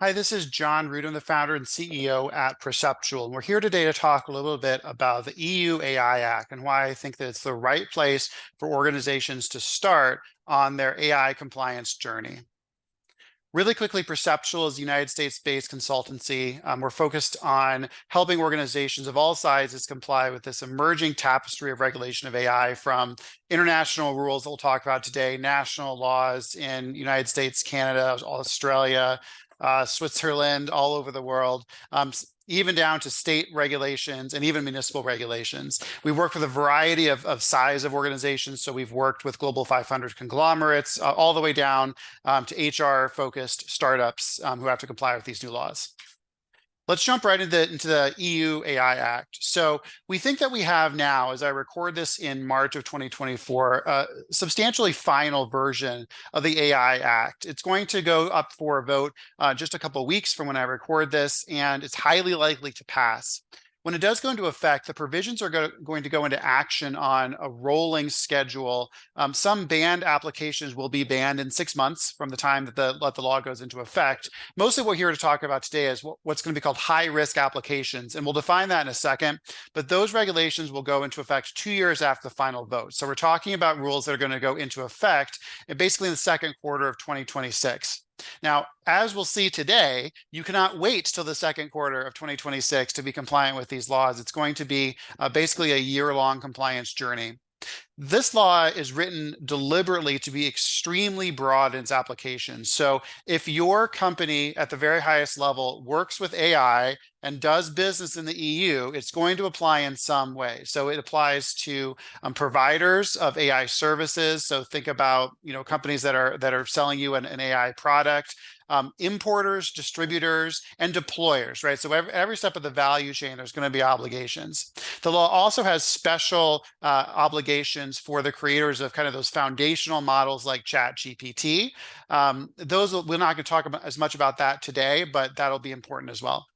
Hi, this is John Root. I'm the founder and CEO at Perceptual. And we're here today to talk a little bit about the EU AI Act and why I think that it's the right place for organizations to start on their AI compliance journey. Really quickly, Perceptual is a United States-based consultancy. We're focused on helping organizations of all sizes comply with this emerging tapestry of regulation of AI, from international rules that we'll talk about today, national laws in United States, Canada, Australia, Switzerland, all over the world, even down to state regulations and even municipal regulations. We work with a variety of size of organizations. So we've worked with Global 500 conglomerates all the way down to HR-focused startups who have to comply with these new laws. Let's jump right into the EU AI Act. So we think that we have now, as I record this in March of 2024, a substantially final version of the AI Act. It's going to go up for a vote just a couple of weeks from when I record this, and it's highly likely to pass. When it does go into effect, the provisions are going to go into action on a rolling schedule. Some banned applications will be banned in 6 months from the time that the law goes into effect. Mostly what we're here to talk about today is what's going to be called high-risk applications, and we'll define that in a second. But those regulations will go into effect 2 years after the final vote. So we're talking about rules that are going to go into effect basically in the second quarter of 2026. Now, as we'll see today, you cannot wait till the second quarter of 2026 to be compliant with these laws. It's going to be basically a year-long compliance journey. This law is written deliberately to be extremely broad in its application. So if your company at the very highest level works with AI and does business in the EU, it's going to apply in some way. So it applies to providers of AI services. So think about companies that are selling you an AI product. Importers, distributors, and deployers, right? So every step of the value chain, there's going to be obligations. The law also has special obligations for the creators of kind of those foundational models like ChatGPT. We're not going to talk about as much about that today, but that'll be important as well.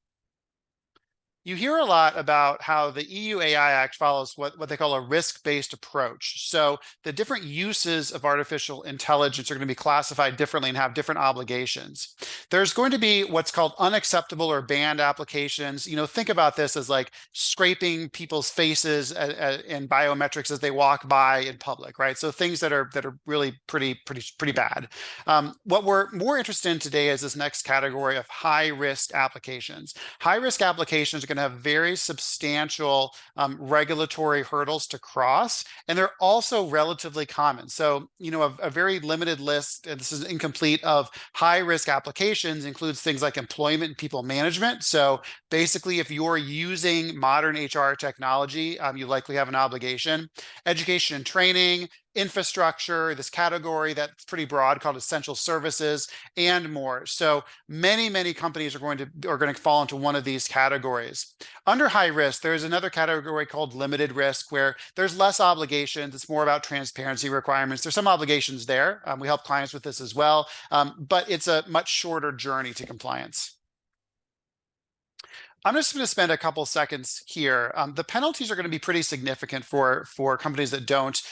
You hear a lot about how the EU AI Act follows what they call a risk-based approach. So the different uses of artificial intelligence are going to be classified differently and have different obligations. There's going to be what's called unacceptable or banned applications. Think about this as like scraping people's faces in biometrics as they walk by in public, right? So things that are really pretty bad. What we're more interested in today is this next category of high-risk applications. High-risk applications are going to have very substantial regulatory hurdles to cross, and they're also relatively common. So, a very limited list, and this is incomplete, of high-risk applications includes things like employment and people management. So basically, if you're using modern HR technology, you likely have an obligation. Education and training, infrastructure, this category that's pretty broad called essential services, and more. So many companies are going to fall into one of these categories. Under high risk, there's another category called limited risk, where there's less obligations. It's more about transparency requirements. There's some obligations there. We help clients with this as well, but it's a much shorter journey to compliance. I'm just going to spend a couple seconds here. The penalties are going to be pretty significant for companies that don't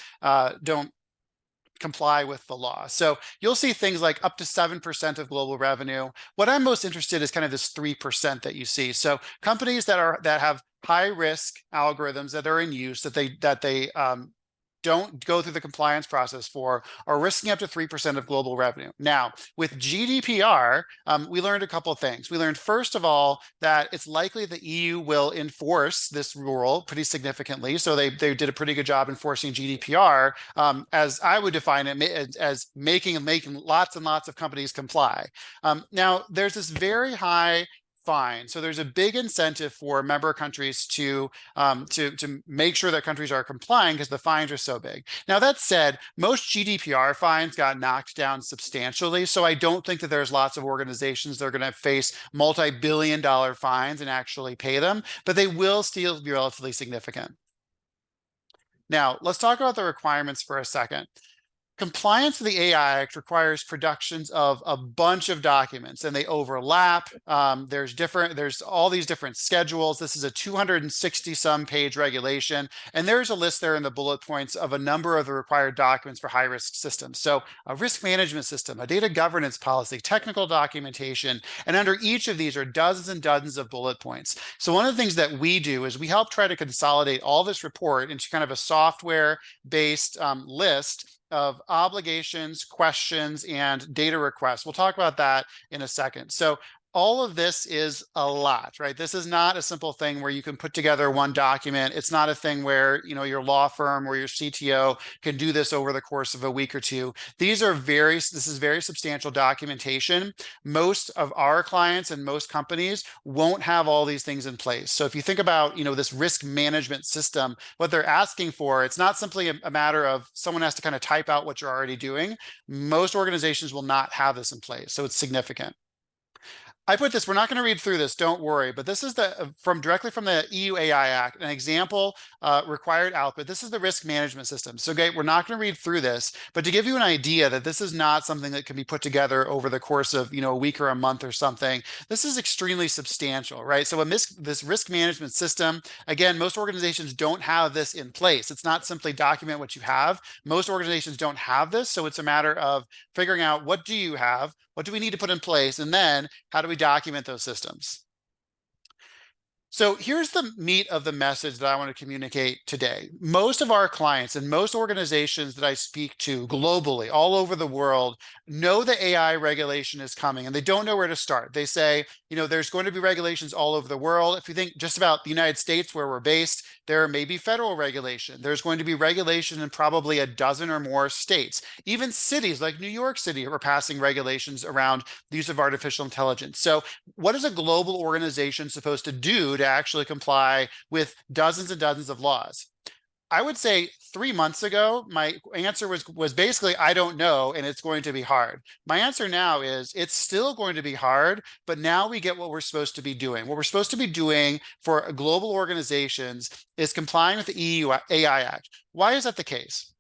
comply with the law. So you'll see things like up to 7% of global revenue. What I'm most interested in is kind of this 3% that you see. So companies that have high risk algorithms that are in use that they don't go through the compliance process for are risking up to 3% of global revenue. Now, with GDPR, we learned a couple of things. We learned, first of all, that it's likely the EU will enforce this rule pretty significantly. So they did a pretty good job enforcing GDPR, as I would define it, as making lots and lots of companies comply. Now, there's this very high fine. So there's a big incentive for member countries to make sure that countries are complying because the fines are so big. Now, that said, most GDPR fines got knocked down substantially. So I don't think that there's lots of organizations that are going to face multi-billion-dollar fines and actually pay them, but they will still be relatively significant. Now, let's talk about the requirements for a second. Compliance with the AI Act requires productions of a bunch of documents, and they overlap. There's all these different schedules. This is a 260 some page regulation, and there's a list there in the bullet points of a number of the required documents for high risk systems. So a risk management system, a data governance policy, technical documentation, and under each of these are dozens and dozens of bullet points. So one of the things that we do is we help try to consolidate all this report into kind of a software based list of obligations, questions, and data requests. We'll talk about that in a second. So all of this is a lot, right? This is not a simple thing where you can put together one document. It's not a thing where, your law firm or your CTO can do this over the course of a week or two. This is very substantial documentation. Most of our clients and most companies won't have all these things in place. So if you think about, this risk management system, what they're asking for, it's not simply a matter of someone has to kind of type out what you're already doing. Most organizations will not have this in place. So it's significant. I put this, we're not going to read through this, don't worry, but this is directly from the EU AI Act, an example required output. This is the risk management system. So we're not going to read through this, but to give you an idea that this is not something that can be put together over the course of, a week or a month or something. This is extremely substantial, right? So this risk management system, again, most organizations don't have this in place. It's not simply document what you have. Most organizations don't have this. So it's a matter of figuring out what do you have, what do we need to put in place, and then how do we document those systems? So here's the meat of the message that I want to communicate today. Most of our clients and most organizations that I speak to globally, all over the world, know the AI regulation is coming and they don't know where to start. They say, there's going to be regulations all over the world. If you think just about the United States where we're based, there may be federal regulation. There's going to be regulation in probably a dozen or more states. Even cities like New York City are passing regulations around the use of artificial intelligence. So what is a global organization supposed to do to actually comply with dozens and dozens of laws? I would say 3 months ago, my answer was basically, I don't know, and it's going to be hard. My answer now is it's still going to be hard, but now we get what we're supposed to be doing. What we're supposed to be doing for global organizations is complying with the EU AI Act. Why is that the case?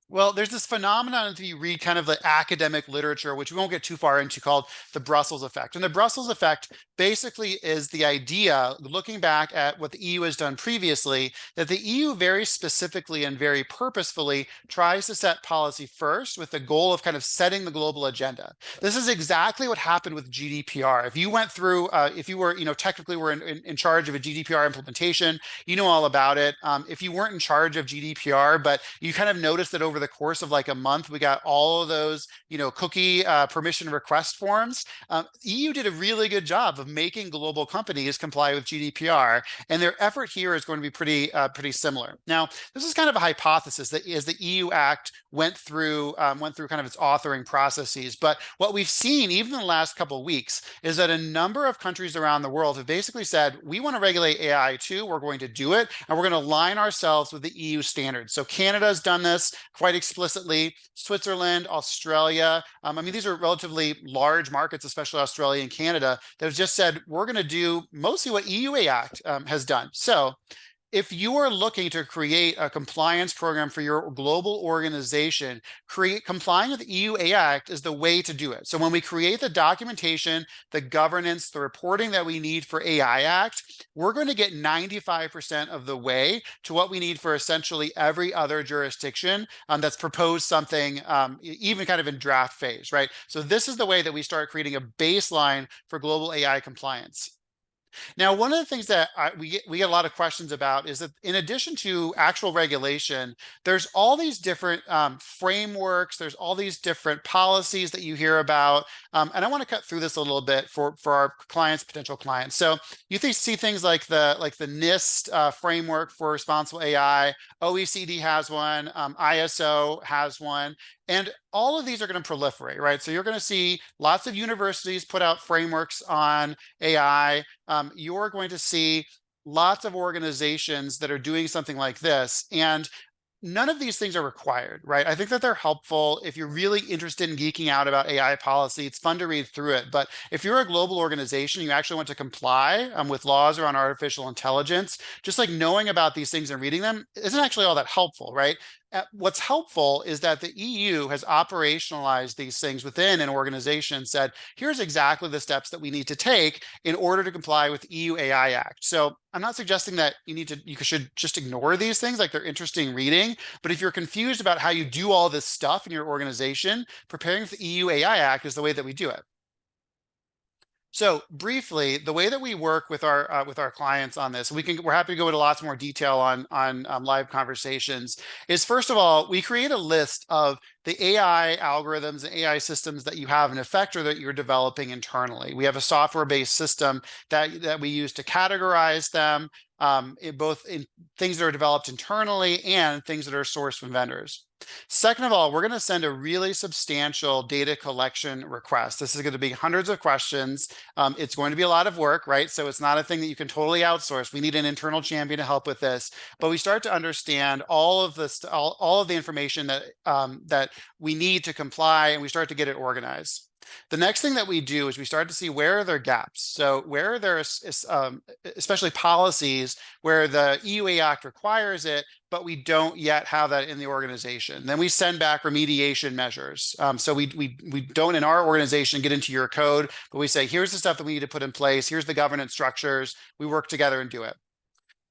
Well, there's this phenomenon if you read kind of the academic literature, which we won't get too far into, called the Brussels effect. And the Brussels effect basically is the idea, looking back at what the EU has done previously, that the EU very specifically and very purposefully tries to set policy first with the goal of kind of setting the global agenda. This is exactly what happened with GDPR. If you went through, if you were, technically were in charge of a GDPR implementation, you know all about it. If you weren't in charge of GDPR, but you kind of noticed that over the course of like a month, we got all of those, cookie permission request forms. EU did a really good job of making global companies comply with GDPR, and their effort here is going to be pretty similar. Now, this is kind of a hypothesis that as the EU Act went through kind of its authoring processes, but what we've seen even in the last couple of weeks is that a number of countries around the world have basically said, we want to regulate AI too, we're going to do it, and we're going to align ourselves with the EU standards. So Canada's done this quite explicitly, Switzerland, Australia. These are relatively large markets, especially Australia and Canada, that have just said, we're going to do mostly what EUA Act has done. So if you are looking to create a compliance program for your global organization, complying with the EU AI Act is the way to do it. So when we create the documentation, the governance, the reporting that we need for AI Act, we're going to get 95% of the way to what we need for essentially every other jurisdiction that's proposed something, even kind of in draft phase, right? So this is the way that we start creating a baseline for global AI compliance. Now, one of the things that we get a lot of questions about is that in addition to actual regulation, there's all these different frameworks, there's all these different policies that you hear about. And I want to cut through this a little bit for our clients, potential clients. So you see things like the NIST framework for responsible AI, OECD has one, ISO has one. And all of these are going to proliferate, right? So you're going to see lots of universities put out frameworks on AI. You're going to see lots of organizations that are doing something like this. And none of these things are required, right? I think that they're helpful. If you're really interested in geeking out about AI policy, it's fun to read through it. But if you're a global organization, you actually want to comply with laws around artificial intelligence, just like knowing about these things and reading them isn't actually all that helpful, right? What's helpful is that the EU has operationalized these things within an organization, said, here's exactly the steps that we need to take in order to comply with the EU AI Act. So I'm not suggesting that you should just ignore these things, like they're interesting reading, but if you're confused about how you do all this stuff in your organization, preparing for the EU AI Act is the way that we do it. So briefly, the way that we work with our clients on this, we're happy to go into lots more detail on live conversations. Is first of all, we create a list of the AI algorithms and AI systems that you have in effect or that you're developing internally. We have a software-based system that we use to categorize them, both in things that are developed internally and things that are sourced from vendors. Second of all, we're going to send a really substantial data collection request. This is going to be hundreds of questions. It's going to be a lot of work, right? So it's not a thing that you can totally outsource. We need an internal champion to help with this. But we start to understand all of this, all of the information that we need to comply, and we start to get it organized. The next thing that we do is we start to see where are there gaps. So where are there, especially policies where the EUA Act requires it, but we don't yet have that in the organization. Then we send back remediation measures. So we don't in our organization get into your code, but we say, here's the stuff that we need to put in place. Here's the governance structures. We work together and do it.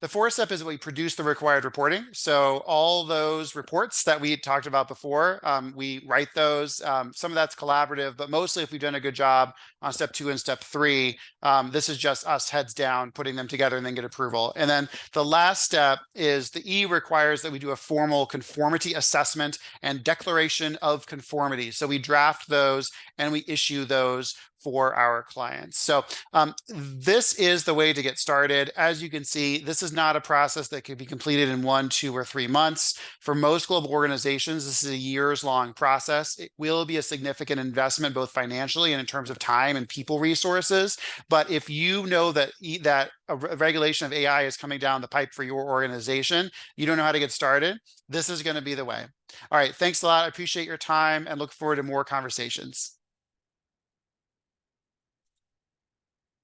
The fourth step is that we produce the required reporting. So all those reports that we talked about before, we write those. Some of that's collaborative, but mostly if we've done a good job on step 2 and step 3, this is just us heads down, putting them together and then get approval. And then the last step is the E requires that we do a formal conformity assessment and declaration of conformity. So we draft those and we issue those for our clients. So this is the way to get started. As you can see, this is not a process that can be completed in 1, 2, or 3 months. For most global organizations, this is a years-long process. It will be a significant investment, both financially and in terms of time and people resources. But if you know that a regulation of AI is coming down the pipe for your organization, you don't know how to get started, this is going to be the way. All right, thanks a lot. I appreciate your time and look forward to more conversations.